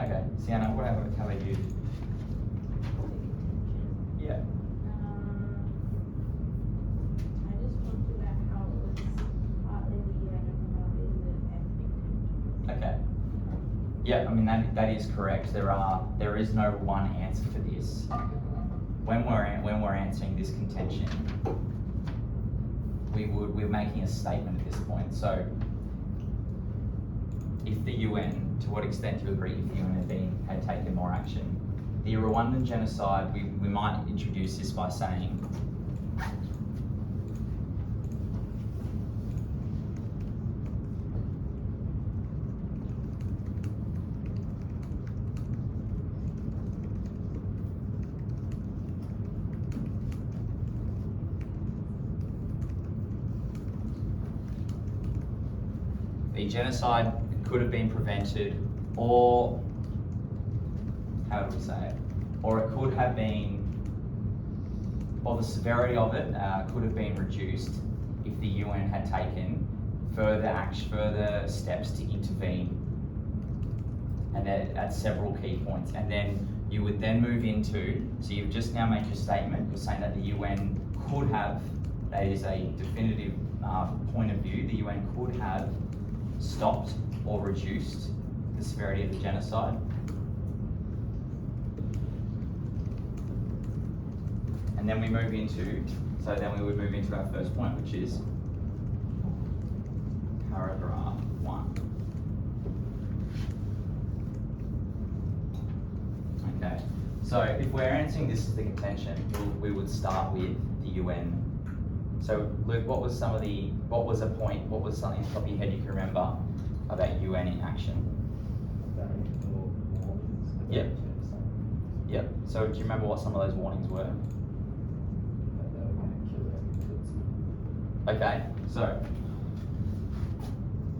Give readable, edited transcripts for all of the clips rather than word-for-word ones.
Okay, Sienna, how about you? Yeah. I just talked about how it was partly the UN and partly the ethnic tensions. Okay. Yeah, I mean that is correct. There is no one answer for this. When we're answering this contention, we're making a statement at this point. So if the UN, to what extent do you agree if the UN had taken more action? The Rwandan genocide, we might introduce this by saying the genocide could have been prevented, or how do we say it? Or it could have been, or the severity of it could have been reduced if the UN had taken further steps to intervene, and at several key points. And then you would then move into, so you've just now made your statement, you're saying that the UN could have, that is a definitive point of view, the UN could have stopped or reduced the severity of the genocide. And then we move into, so then we would move into our first point, which is paragraph 1. Okay, so if we're answering this as the contention, we would start with the UN. So Luke, what was something off the top of your head you can remember about UN in action? Yep. Yep. So do you remember what some of those warnings were? Okay, so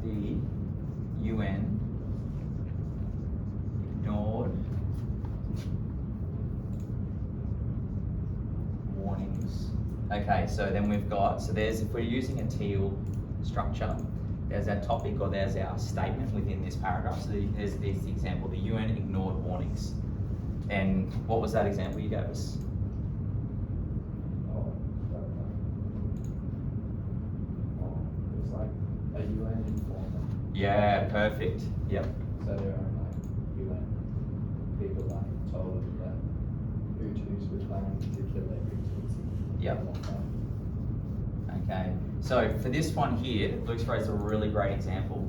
the UN ignored warnings. Okay, so then we've got, so there's, if we're using a teal structure, there's our topic or there's our statement within this paragraph. So there's the example, the UN ignored warnings. And what was that example you gave us? It's like a UN informant. Yeah, perfect. Yep. So there are like UN people like told that Hutus were planning to kill every Tutsi. Yep. Okay. So for this one here, Luke's raised a really great example.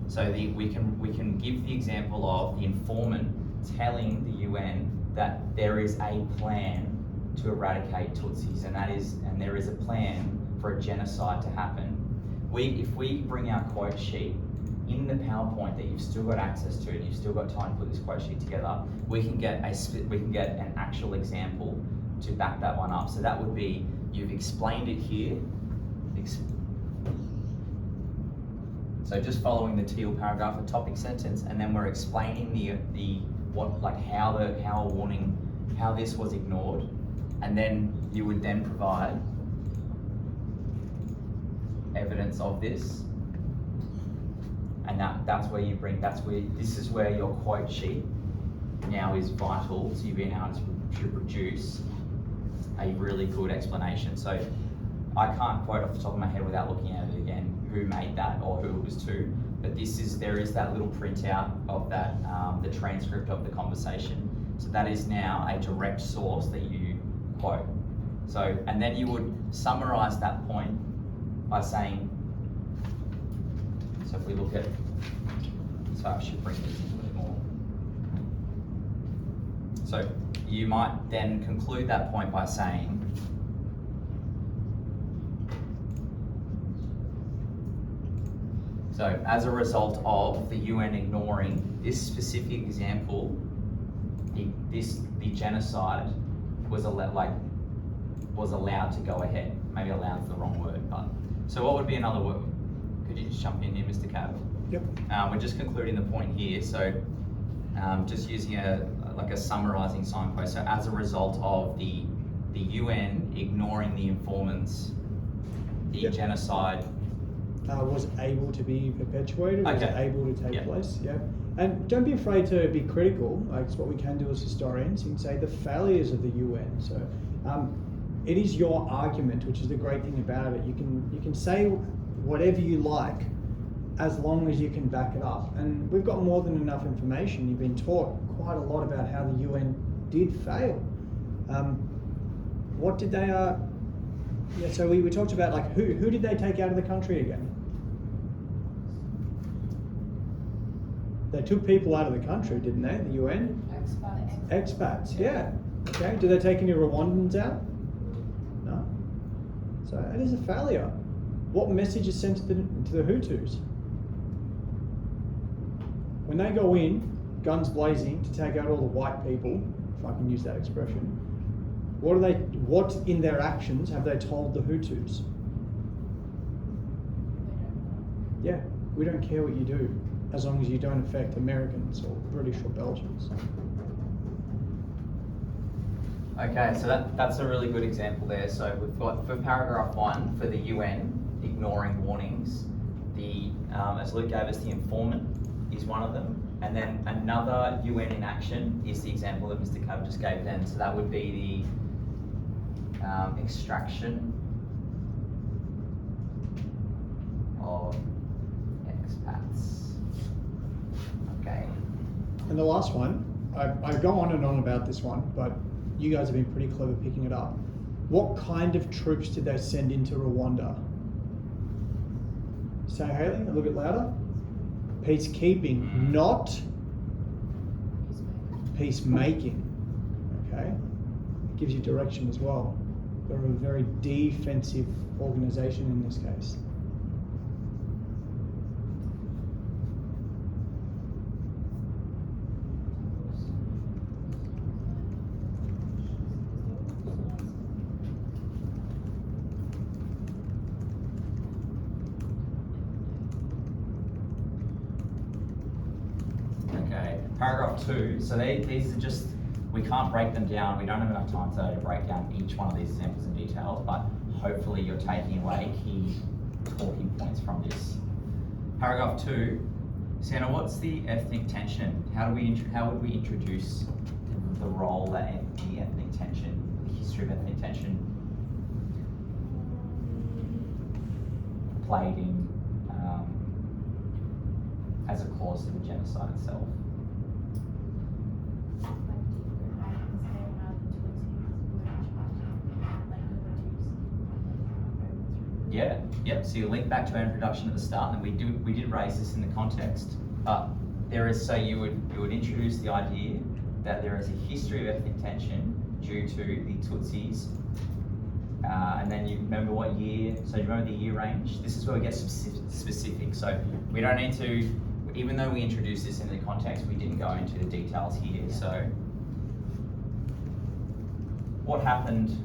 So we can give the example of the informant telling the UN that there is a plan to eradicate Tutsis, and there is a plan for a genocide to happen. If we bring our quote sheet in the PowerPoint that you've still got access to, and you've still got time to put this quote sheet together, we can get an actual example to back that one up. So that would be, you've explained it here. So just following the teal paragraph, a topic sentence, and then we're explaining how this was ignored, and then you would then provide evidence of this, and this is where your quote sheet now is vital. So you've been able to produce a really good explanation. So I can't quote off the top of my head without looking at it again who made that or who it was to, but there is that little printout of that, the transcript of the conversation. So that is now a direct source that you quote. So, and then you would summarize that point by saying, so if we look at, so I should bring this in a bit more. So you might then conclude that point by saying, so as a result of the UN ignoring this specific example, the genocide was allowed to go ahead. Maybe allowed is the wrong word, but so what would be another word? Could you just jump in here, Mr. Cab? Yep. We're just concluding the point here. So just using a summarizing signpost. So as a result of the UN ignoring the informants, the Yep. genocide was able to be perpetuated, was Okay. able to take Yeah. place. Yeah. And don't be afraid to be critical. Like, it's what we can do as historians. You can say the failures of the UN. So it is your argument, which is the great thing about it. You can say whatever you like, as long as you can back it up. And we've got more than enough information. You've been taught quite a lot about how the UN did fail. What did they? Yeah. So we talked about, like, who did they take out of the country again? They took people out of the country, didn't they? The UN? Expats, yeah. Okay. Did they take any Rwandans out? No. So it is a failure. What message is sent to the Hutus? When they go in, guns blazing, to take out all the white people, if I can use that expression, what in their actions have they told the Hutus? Yeah, we don't care what you do, as long as you don't affect Americans or British or Belgians. Okay, so that's a really good example there. So we've got for paragraph 1 for the UN ignoring warnings. As Luke gave us, the informant is one of them, and then another UN inaction is the example that Mr. Cove just gave then. So that would be the extraction of expats. Okay. And the last one, I go on and on about this one, but you guys have been pretty clever picking it up. What kind of troops did they send into Rwanda? Say, Haley, a little bit louder. Peacekeeping, not peacemaking. Okay? It gives you direction as well. They're a very defensive organization in this case. Okay, paragraph 2. So these are just, we can't break them down. We don't have enough time today to break down each one of these examples in detail, but hopefully you're taking away key talking points from this. Paragraph 2, Sienna, what's the ethnic tension? How would we introduce the role that the ethnic tension, the history of ethnic tension played in as a cause of the genocide itself? Yeah, yep. So you link back to our introduction at the start, and we did raise this in the context. But there is, so you would introduce the idea that there is a history of ethnic tension due to the Tutsis, and then you remember what year. So you remember the year range. This is where we get specific. So we don't need to, even though we introduced this in the context, we didn't go into the details here. So what happened